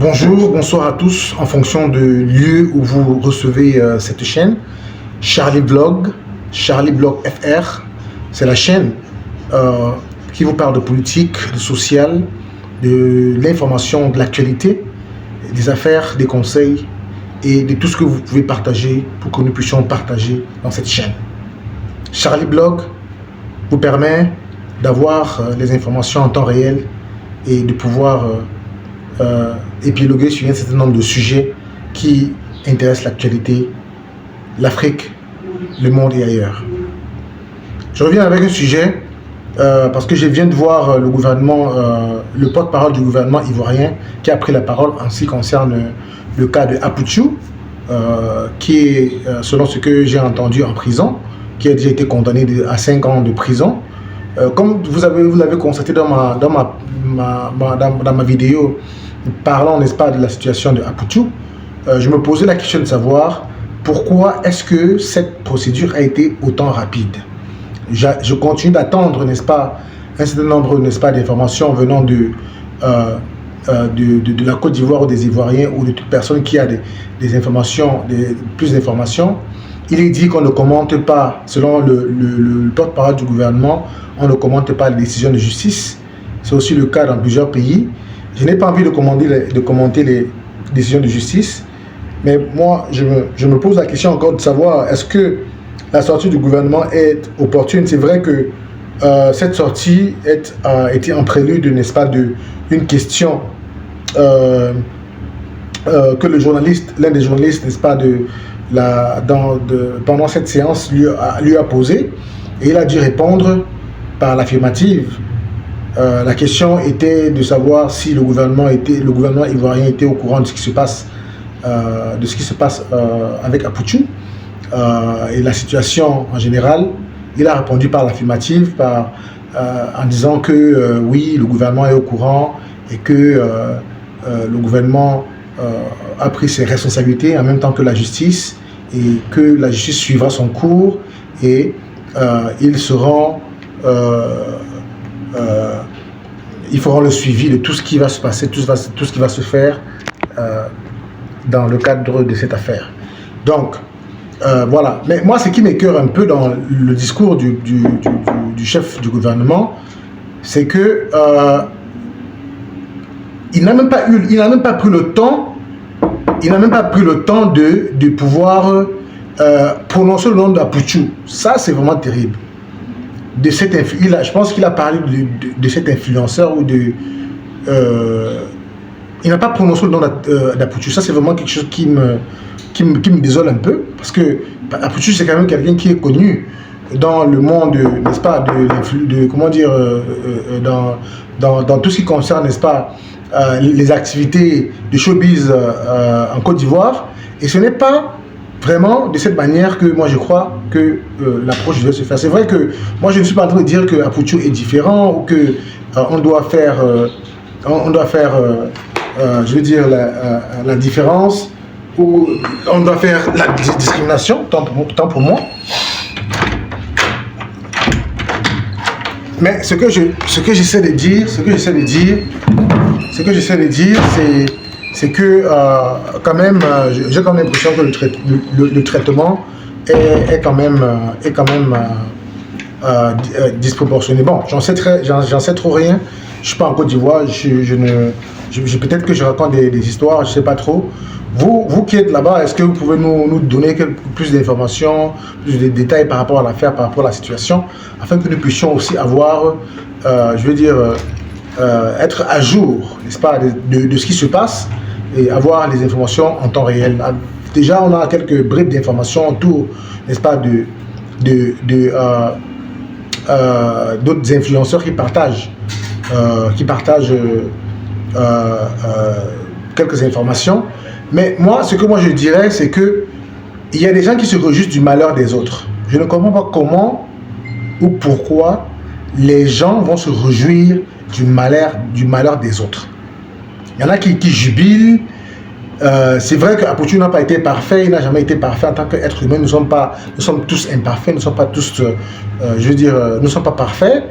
Bonjour, bonsoir à tous, en fonction du lieu où vous recevez cette chaîne. Charlie Blog FR, c'est la chaîne qui vous parle de politique, de social, de l'information, de l'actualité, des affaires, des conseils et de tout ce que vous pouvez partager pour que nous puissions partager dans cette chaîne. Charlie Blog vous permet d'avoir les informations en temps réel et de pouvoir épiloguer sur un certain nombre de sujets qui intéressent l'actualité, l'Afrique, le monde et ailleurs. Je reviens avec un sujet parce que je viens de voir le gouvernement, le porte-parole du gouvernement ivoirien qui a pris la parole en ce qui concerne le cas de Apouchou, qui est, selon ce que j'ai entendu, en prison, qui a déjà été condamné à 5 ans de prison. Comme vous l'avez constaté dans ma vidéo parlant, n'est-ce pas, de la situation de Apouchou, je me posais la question de savoir pourquoi est-ce que cette procédure a été autant rapide. Je continue d'attendre, n'est-ce pas, un certain nombre, n'est-ce pas, d'informations venant de la Côte d'Ivoire ou des Ivoiriens ou de toute personne qui a des informations, plus d'informations. Il est dit qu'on ne commente pas, selon le porte-parole du gouvernement, on ne commente pas les décisions de justice. C'est aussi le cas dans plusieurs pays. Je n'ai pas envie de commenter les décisions de justice, mais moi, je me pose la question encore de savoir, est-ce que la sortie du gouvernement est opportune? C'est vrai que cette sortie était en prélude, n'est-ce pas, d'une question que l'un des journalistes, n'est-ce pas, pendant cette séance lui a posée, et il a dû répondre par l'affirmative. La question était de savoir si le gouvernement ivoirien était au courant de ce qui se passe, avec Apouchou et la situation en général. Il a répondu par l'affirmative, en disant que oui, le gouvernement est au courant et que le gouvernement a pris ses responsabilités en même temps que la justice, et que la justice suivra son cours et ils feront le suivi de tout ce qui va se passer, tout ce qui va se faire dans le cadre de cette affaire. Donc, voilà. Mais moi, ce qui m'écœure un peu dans le discours du chef du gouvernement, c'est que il n'a même pas pris le temps de pouvoir prononcer le nom d'Apouchou. Ça, c'est vraiment terrible. Je pense qu'il a parlé de cet influenceur ou de... il n'a pas prononcé le nom d'Apouchou. Ça, c'est vraiment quelque chose qui me désole un peu, parce que Apouchou, c'est quand même quelqu'un qui est connu dans le monde, n'est-ce pas, dans tout ce qui concerne, n'est-ce pas, les activités de showbiz en Côte d'Ivoire. Et ce n'est pas vraiment de cette manière que moi je crois que l'approche devait se faire. C'est vrai que moi je ne suis pas en train de dire que Apouchou est différent ou que on doit faire je veux dire la différence, ou on doit faire la discrimination, tant pour moi. Mais ce que j'essaie de dire, c'est que quand même, j'ai quand même l'impression que le traitement est quand même disproportionné. Bon, j'en sais trop rien. Je suis pas en Côte d'Ivoire. Peut-être que je raconte des histoires, je sais pas trop. Vous qui êtes là-bas, est-ce que vous pouvez nous donner plus d'informations, plus de détails par rapport à l'affaire, par rapport à la situation, afin que nous puissions aussi avoir, je veux dire, être à jour, n'est-ce pas, de ce qui se passe et avoir les informations en temps réel. Déjà, on a quelques bribes d'informations autour, n'est-ce pas, d'autres influenceurs qui partagent quelques informations. Mais moi, ce que je dirais, c'est que il y a des gens qui se réjouissent du malheur des autres. Je ne comprends pas comment ou pourquoi les gens vont se réjouir du malheur des autres. Il y en a qui jubilent. C'est vrai qu'Apouchou n'a pas été parfait, il n'a jamais été parfait en tant qu'être humain. Nous sommes tous imparfaits, nous ne sommes pas tous, nous ne sommes pas parfaits,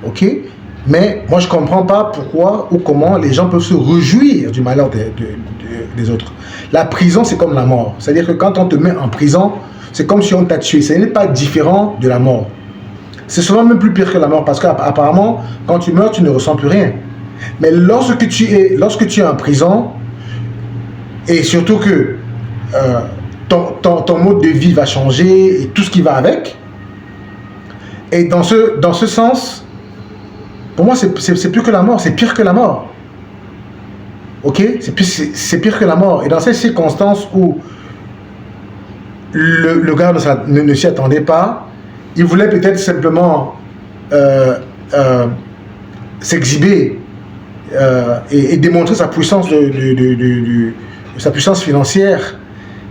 ok. Mais moi, je ne comprends pas pourquoi ou comment les gens peuvent se réjouir du malheur des autres. La prison, c'est comme la mort. C'est-à-dire que quand on te met en prison, c'est comme si on t'a tué. Ce n'est pas différent de la mort. C'est souvent même plus pire que la mort parce qu'apparemment, quand tu meurs, tu ne ressens plus rien. Mais lorsque tu es en prison, et surtout que ton mode de vie va changer et tout ce qui va avec, et dans ce sens, pour moi, c'est plus que la mort, c'est pire que la mort. Ok? C'est pire que la mort. Et dans ces circonstances où le gars ne s'y attendait pas, il voulait peut-être simplement s'exhiber et démontrer sa puissance, sa puissance financière.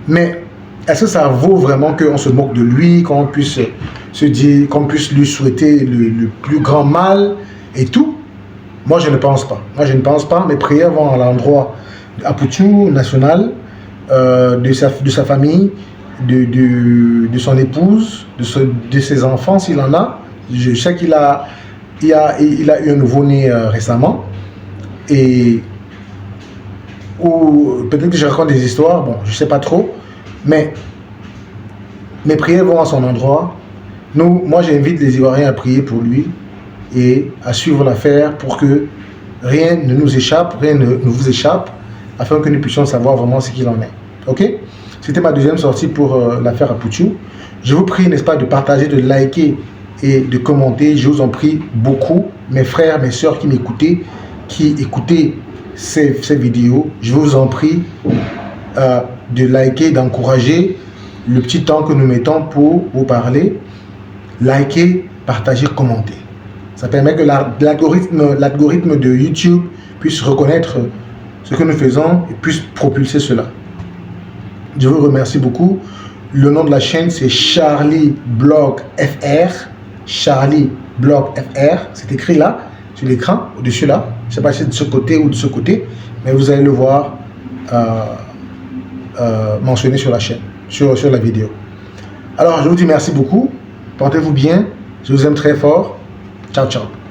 Mais est-ce que ça vaut vraiment qu'on se moque de lui, qu'on puisse se dire, qu'on puisse lui souhaiter le plus grand mal et tout? Moi, je ne pense pas. Moi, je ne pense pas. Mes prières vont à l'endroit Aputhiou national, de sa famille, de son épouse, de ses enfants, s'il en a. Je sais qu'il a eu un nouveau-né récemment. Et ou peut-être que je raconte des histoires, bon, je ne sais pas trop. Mais mes prières vont à son endroit. Moi, j'invite les Ivoiriens à prier pour lui et à suivre l'affaire pour que rien ne nous échappe, rien ne vous échappe, afin que nous puissions savoir vraiment ce qu'il en est. Ok? C'était ma deuxième sortie pour l'affaire Aputhiou. Je vous prie, n'est-ce pas, de partager, de liker et de commenter. Je vous en prie beaucoup, mes frères, mes soeurs qui m'écoutaient, qui écoutaient ces vidéos. Je vous en prie de liker, d'encourager le petit temps que nous mettons pour vous parler. Liker, partager, commenter. Ça permet que l'algorithme de YouTube puisse reconnaître ce que nous faisons et puisse propulser cela. Je vous remercie beaucoup. Le nom de la chaîne, c'est Charlie Blog FR. Charlie Blog FR. C'est écrit là, sur l'écran, au-dessus là. Je ne sais pas si c'est de ce côté ou de ce côté, mais vous allez le voir mentionné sur la chaîne, sur la vidéo. Alors, je vous dis merci beaucoup. Portez-vous bien. Je vous aime très fort. Ciao, ciao.